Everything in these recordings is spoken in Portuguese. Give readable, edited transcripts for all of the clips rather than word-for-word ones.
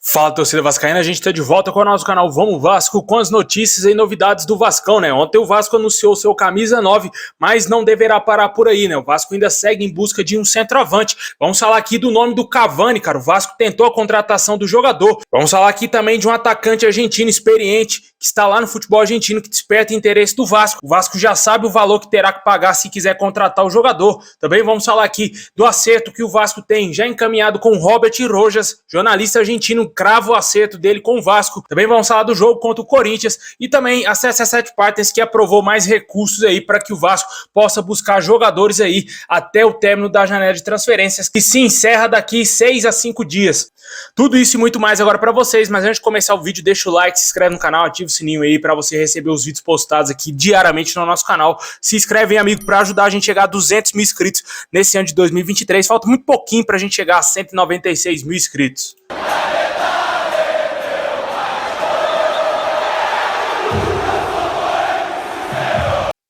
Fala, torcida vascaína, a gente tá de volta com o nosso canal Vamos Vasco com as notícias e novidades do Vascão, né? Ontem o Vasco anunciou seu camisa 9, mas não deverá parar por aí, né? O Vasco ainda segue em busca de um centroavante. Vamos falar aqui do nome do Cavani, cara. O Vasco tentou a contratação do jogador. Vamos falar aqui também de um atacante argentino experiente que está lá no futebol argentino, que desperta interesse do Vasco. O Vasco já sabe o valor que terá que pagar se quiser contratar o jogador. Também vamos falar aqui do acerto que o Vasco tem já encaminhado com Robert Rojas, jornalista argentino, crava o acerto dele com o Vasco. Também vamos falar do jogo contra o Corinthians e também a CSS Partners, que aprovou mais recursos aí para que o Vasco possa buscar jogadores aí até o término da janela de transferências, que se encerra daqui 6 a 5 dias. Tudo isso e muito mais agora para vocês, mas antes de começar o vídeo, deixa o like, se inscreve no canal, ativa o sininho aí para você receber os vídeos postados aqui diariamente no nosso canal. Se inscreve, hein, amigo, para ajudar a gente a chegar a 200 mil inscritos nesse ano de 2023. Falta muito pouquinho para a gente chegar a 196 mil inscritos.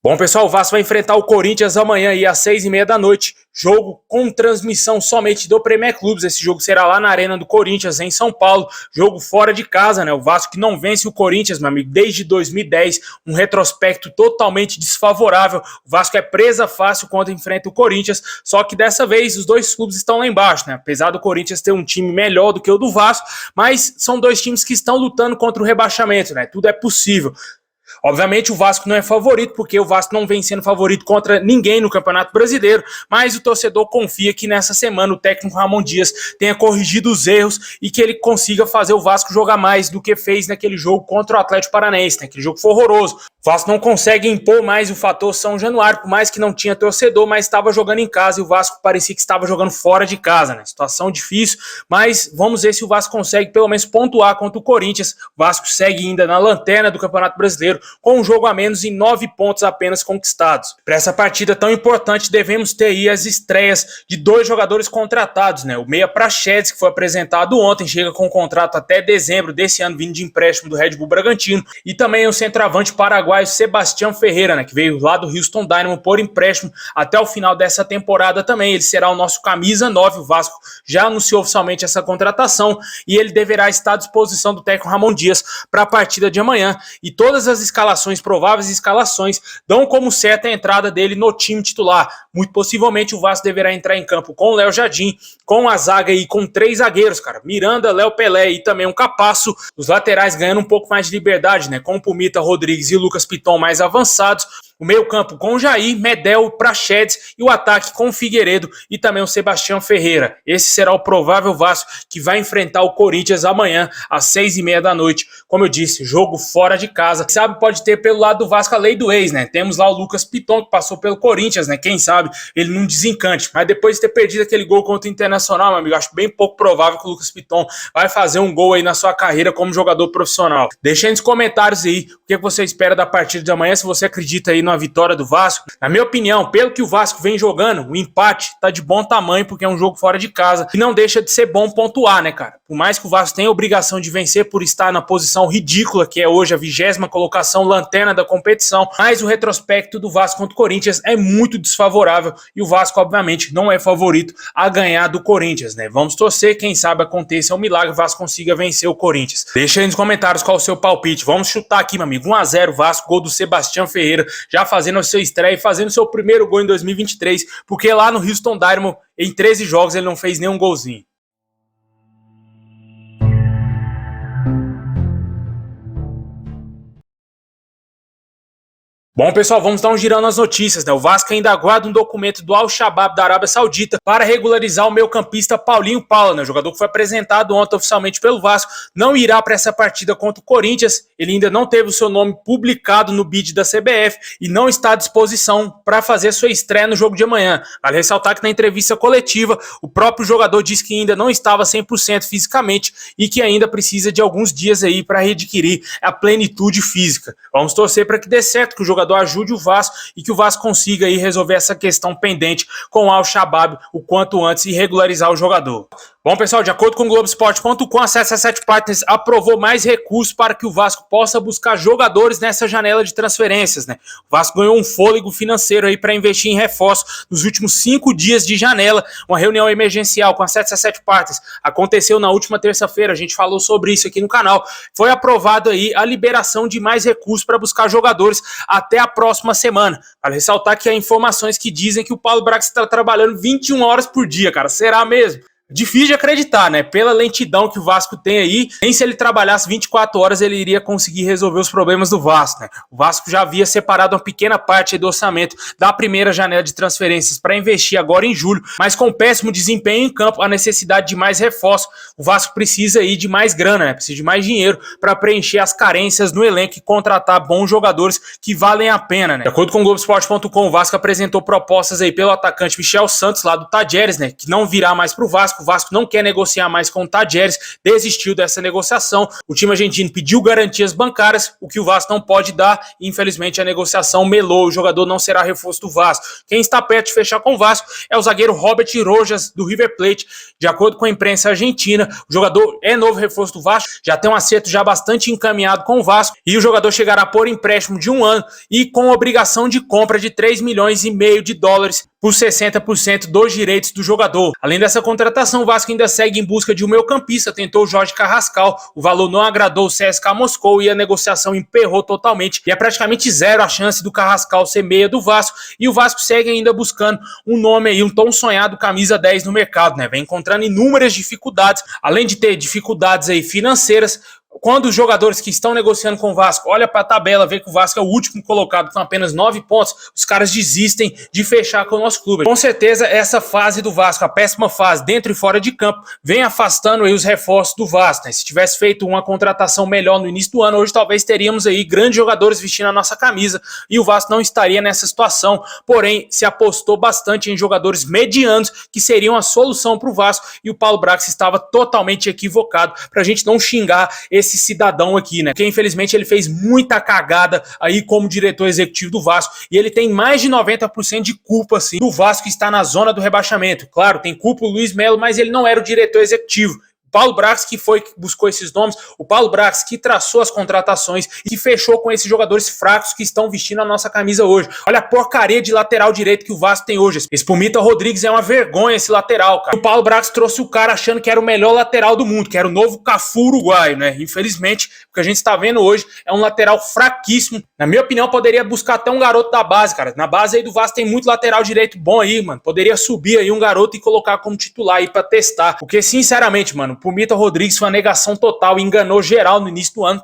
Bom, pessoal, o Vasco vai enfrentar o Corinthians amanhã aí às 6h30 da noite. Jogo com transmissão somente do Premier Clubes. Esse jogo será lá na Arena do Corinthians, em São Paulo. Jogo fora de casa, né? O Vasco que não vence o Corinthians, meu amigo, desde 2010. Um retrospecto totalmente desfavorável. O Vasco é presa fácil quando enfrenta o Corinthians. Só que dessa vez os dois clubes estão lá embaixo, né? Apesar do Corinthians ter um time melhor do que o do Vasco, mas são dois times que estão lutando contra o rebaixamento, né? Tudo é possível. Obviamente o Vasco não é favorito, porque o Vasco não vem sendo favorito contra ninguém no Campeonato Brasileiro, mas o torcedor confia que nessa semana o técnico Ramon Dias tenha corrigido os erros e que ele consiga fazer o Vasco jogar mais do que fez naquele jogo contra o Atlético Paranaense, né? Aquele jogo foi horroroso. O Vasco não consegue impor mais o fator São Januário, por mais que não tinha torcedor, mas estava jogando em casa e o Vasco parecia que estava jogando fora de casa, né? Situação difícil, mas vamos ver se o Vasco consegue pelo menos pontuar contra o Corinthians. O Vasco segue ainda na lanterna do Campeonato Brasileiro, com um jogo a menos e 9 pontos apenas conquistados. Para essa partida tão importante, devemos ter aí as estreias de dois jogadores contratados, né? O meia Praxedes, que foi apresentado ontem, chega com um contrato até dezembro desse ano, vindo de empréstimo do Red Bull Bragantino, e também o centroavante paraguaio Sebastião Ferreira, né? Que veio lá do Houston Dynamo por empréstimo até o final dessa temporada também. Ele será o nosso camisa 9, o Vasco já anunciou oficialmente essa contratação e ele deverá estar à disposição do técnico Ramon Dias para a partida de amanhã, e todas as escalações, prováveis escalações, dão como certa a entrada dele no time titular. Muito possivelmente o Vasco deverá entrar em campo com o Léo Jardim, com a zaga aí com 3 zagueiros, cara, Miranda, Léo Pelé e também um Capasso, os laterais ganhando um pouco mais de liberdade, né, com o Pumita Rodrigues e o Lucas Piton mais avançados, o meio campo com Jair, Medel, Praxedes e o ataque com o Figueiredo e também o Sebastião Ferreira. Esse será o provável Vasco que vai enfrentar o Corinthians amanhã às 6h30 da noite. Como eu disse, jogo fora de casa. Quem sabe pode ter pelo lado do Vasco a lei do ex, né? Temos lá o Lucas Piton, que passou pelo Corinthians, né? Quem sabe ele não desencante. Mas depois de ter perdido aquele gol contra o Internacional, meu amigo, acho bem pouco provável que o Lucas Piton vai fazer um gol aí na sua carreira como jogador profissional. Deixa aí nos comentários aí o que você espera da partida de amanhã, se você acredita aí na vitória do Vasco. Na minha opinião, pelo que o Vasco vem jogando, o empate tá de bom tamanho, porque é um jogo fora de casa e não deixa de ser bom pontuar, né, cara? Por mais que o Vasco tenha a obrigação de vencer por estar na posição ridícula, que é hoje a 20ª colocação, lanterna da competição, mas o retrospecto do Vasco contra o Corinthians é muito desfavorável e o Vasco, obviamente, não é favorito a ganhar do Corinthians, né? Vamos torcer, quem sabe aconteça um milagre, o Vasco consiga vencer o Corinthians. Deixa aí nos comentários qual é o seu palpite. Vamos chutar aqui, meu amigo, 1-0 Vasco, gol do Sebastião Ferreira, já fazendo a sua estreia e fazendo seu primeiro gol em 2023, porque lá no Houston Dynamo, em 13 jogos, ele não fez nenhum golzinho. Bom, pessoal, vamos dar um girão nas notícias, né? O Vasco ainda aguarda um documento do Al-Shabaab da Arábia Saudita para regularizar o meio-campista Paulinho Paula, né? O jogador que foi apresentado ontem oficialmente pelo Vasco não irá para essa partida contra o Corinthians. Ele ainda não teve o seu nome publicado no bid da CBF e não está à disposição para fazer sua estreia no jogo de amanhã. Vale ressaltar que na entrevista coletiva, o próprio jogador disse que ainda não estava 100% fisicamente e que ainda precisa de alguns dias aí para readquirir a plenitude física. Vamos torcer para que dê certo, que o jogador ajude o Vasco e que o Vasco consiga aí resolver essa questão pendente com o Al-Shabaab o quanto antes e regularizar o jogador. Bom, pessoal, de acordo com o Globoesporte.com, a 77 Partners aprovou mais recursos para que o Vasco possa buscar jogadores nessa janela de transferências, né? O Vasco ganhou um fôlego financeiro aí para investir em reforço nos últimos 5 dias de janela. Uma reunião emergencial com a 77 Partners aconteceu na última terça-feira, a gente falou sobre isso aqui no canal. Foi aprovado aí a liberação de mais recursos para buscar jogadores até a próxima semana. Para ressaltar que há informações que dizem que o Paulo Brax está trabalhando 21 horas por dia, cara. Será mesmo? Difícil de acreditar, né? Pela lentidão que o Vasco tem aí, nem se ele trabalhasse 24 horas ele iria conseguir resolver os problemas do Vasco, né? O Vasco já havia separado uma pequena parte do orçamento da primeira janela de transferências para investir agora em julho, mas com péssimo desempenho em campo, a necessidade de mais reforço, o Vasco precisa aí de mais grana, né? Precisa de mais dinheiro para preencher as carências no elenco e contratar bons jogadores que valem a pena, né? De acordo com o Globoesporte.com, o Vasco apresentou propostas aí pelo atacante Michel Santos, lá do Tajeres, né? Que não virá mais pro Vasco. O Vasco não quer negociar mais com o Tajeres, desistiu dessa negociação. O time argentino pediu garantias bancárias, o que o Vasco não pode dar, e infelizmente a negociação melou, o jogador não será reforço do Vasco. Quem está perto de fechar com o Vasco é o zagueiro Robert Rojas, do River Plate. De acordo com a imprensa argentina, o jogador é novo reforço do Vasco, já tem um acerto já bastante encaminhado com o Vasco, e o jogador chegará por empréstimo de 1 ano e com obrigação de compra de 3,5 milhões de dólares por 60% dos direitos do jogador. Além dessa contratação, o Vasco ainda segue em busca de um meio-campista, tentou o Jorge Carrascal, o valor não agradou o CSKA Moscou e a negociação emperrou totalmente, e é praticamente zero a chance do Carrascal ser meia do Vasco, e o Vasco segue ainda buscando um nome aí, um tão sonhado camisa 10 no mercado, né? Vem encontrando inúmeras dificuldades, além de ter dificuldades aí financeiras. Quando os jogadores que estão negociando com o Vasco olham para a tabela, vê que o Vasco é o último colocado com apenas 9 pontos, os caras desistem de fechar com o nosso clube. Com certeza, essa fase do Vasco, a péssima fase dentro e fora de campo, vem afastando aí os reforços do Vasco, né? Se tivesse feito uma contratação melhor no início do ano, hoje talvez teríamos aí grandes jogadores vestindo a nossa camisa e o Vasco não estaria nessa situação. Porém, se apostou bastante em jogadores medianos que seriam a solução para o Vasco, e o Paulo Brax estava totalmente equivocado, para a gente não xingar esse cidadão aqui, né? Porque infelizmente ele fez muita cagada aí como diretor executivo do Vasco, e ele tem mais de 90% de culpa, assim, do Vasco estar na zona do rebaixamento. Claro, tem culpa o Luiz Melo, mas ele não era o diretor executivo. O Paulo Brax que foi que buscou esses nomes, o Paulo Brax que traçou as contratações e fechou com esses jogadores fracos que estão vestindo a nossa camisa hoje. Olha a porcaria de lateral direito que o Vasco tem hoje. Esse Pumita Rodrigues é uma vergonha, esse lateral, cara. O Paulo Brax trouxe o cara achando que era o melhor lateral do mundo, que era o novo Cafu uruguaio, né? Infelizmente, o que a gente está vendo hoje é um lateral fraquíssimo. Na minha opinião, poderia buscar até um garoto da base, cara. Na base aí do Vasco tem muito lateral direito bom aí, mano. Poderia subir aí um garoto e colocar como titular aí pra testar. Porque, sinceramente, mano, Pumita Rodrigues foi uma negação total, enganou geral no início do ano.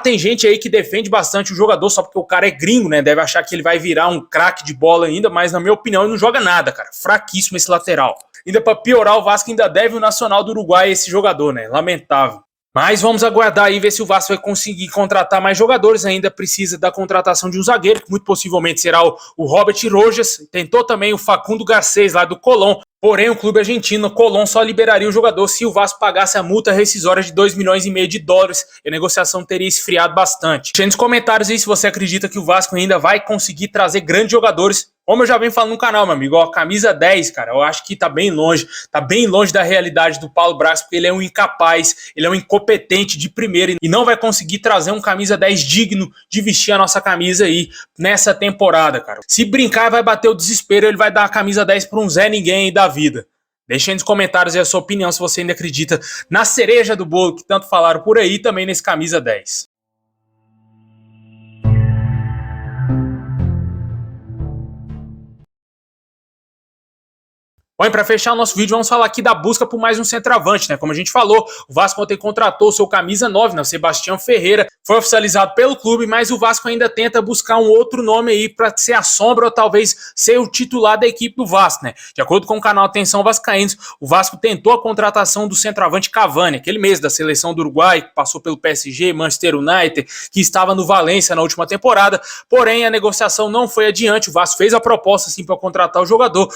Tem gente aí que defende bastante o jogador só porque o cara é gringo, né? Deve achar que ele vai virar um craque de bola ainda, mas na minha opinião ele não joga nada, cara. Fraquíssimo esse lateral. Ainda pra piorar, o Vasco ainda deve o Nacional do Uruguai a esse jogador, né? Lamentável. Mas vamos aguardar aí, ver se o Vasco vai conseguir contratar mais jogadores. Ainda precisa da contratação de um zagueiro, que muito possivelmente será o Robert Rojas. Tentou também o Facundo Garcês, lá do Colón. Porém, o clube argentino, Colón, só liberaria o jogador se o Vasco pagasse a multa rescisória de 2,5 milhões de dólares. E a negociação teria esfriado bastante. Deixa nos comentários aí se você acredita que o Vasco ainda vai conseguir trazer grandes jogadores. Como eu já venho falando no canal, meu amigo, ó, camisa 10, cara, eu acho que tá bem longe da realidade do Paulo Brax, porque ele é um incapaz, ele é um incompetente de primeira e não vai conseguir trazer um camisa 10 digno de vestir a nossa camisa aí nessa temporada, cara. Se brincar, vai bater o desespero, ele vai dar a camisa 10 pra um Zé Ninguém da vida. Deixa aí nos comentários aí a sua opinião, se você ainda acredita na cereja do bolo que tanto falaram por aí, também nesse camisa 10. Bom, e para fechar o nosso vídeo, vamos falar aqui da busca por mais um centroavante, né? Como a gente falou, o Vasco ontem contratou o seu camisa 9, né? O Sebastião Ferreira, foi oficializado pelo clube, mas o Vasco ainda tenta buscar um outro nome aí para ser a sombra ou talvez ser o titular da equipe do Vasco, né? De acordo com o canal Atenção Vascaínos, o Vasco tentou a contratação do centroavante Cavani, aquele mês da seleção do Uruguai, que passou pelo PSG, Manchester United, que estava no Valência na última temporada, porém a negociação não foi adiante, o Vasco fez a proposta assim para contratar o jogador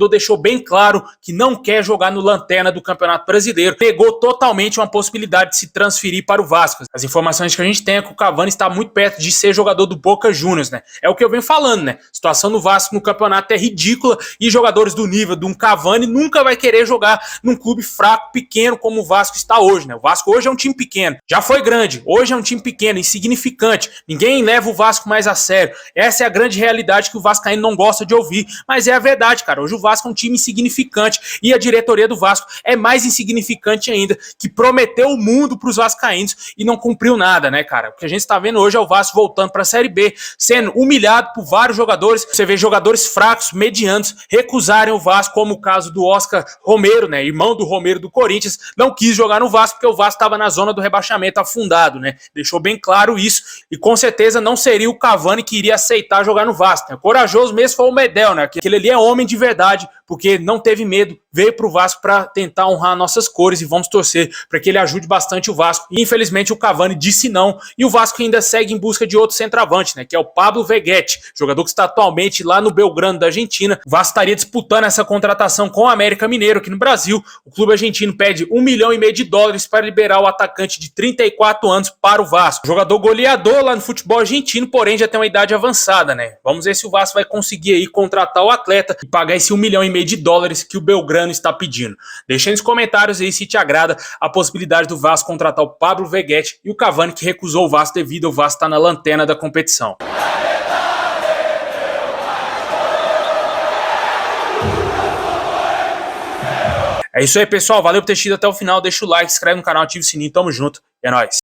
deixou bem claro claro que não quer jogar no lanterna do Campeonato Brasileiro, negou totalmente uma possibilidade de se transferir para o Vasco. As informações que a gente tem é que o Cavani está muito perto de ser jogador do Boca Juniors, né? É o que eu venho falando, né? A situação do Vasco no campeonato é ridícula e jogadores do nível de um Cavani nunca vai querer jogar num clube fraco, pequeno, como o Vasco está hoje, né? O Vasco hoje é um time pequeno, já foi grande, hoje é um time pequeno, insignificante, ninguém leva o Vasco mais a sério. Essa é a grande realidade que o vascaíno não gosta de ouvir, mas é a verdade, cara. Hoje o Vasco é um time insignificante e a diretoria do Vasco é mais insignificante ainda, que prometeu o mundo para os vascaínos e não cumpriu nada, né, cara? O que a gente está vendo hoje é o Vasco voltando para a Série B, sendo humilhado por vários jogadores. Você vê jogadores fracos, medianos, recusarem o Vasco, como o caso do Oscar Romero, né, irmão do Romero do Corinthians, não quis jogar no Vasco porque o Vasco estava na zona do rebaixamento, afundado, né? Deixou bem claro isso e com certeza não seria o Cavani que iria aceitar jogar no Vasco, né? Corajoso mesmo foi o Medel, né? Aquele ali é homem de verdade, porque não teve medo, veio pro Vasco para tentar honrar nossas cores e vamos torcer para que ele ajude bastante o Vasco. E, infelizmente o Cavani disse não e o Vasco ainda segue em busca de outro centroavante, né? Que é o Pablo Veguete, jogador que está atualmente lá no Belgrano da Argentina. O Vasco estaria disputando essa contratação com o América Mineiro aqui no Brasil. O clube argentino pede US$ 1,5 milhão para liberar o atacante de 34 anos para o Vasco. Jogador goleador lá no futebol argentino, porém já tem uma idade avançada, né? Vamos ver se o Vasco vai conseguir aí contratar o atleta e pagar esse US$ 1,5 milhão que o Belgrano está pedindo. Deixa aí nos comentários aí se te agrada a possibilidade do Vasco contratar o Pablo Veguete e o Cavani, que recusou o Vasco devido ao Vasco estar na lanterna da competição. É isso aí, pessoal. Valeu por ter assistido até o final. Deixa o like, se inscreve no canal, ativa o sininho. Tamo junto. É nóis.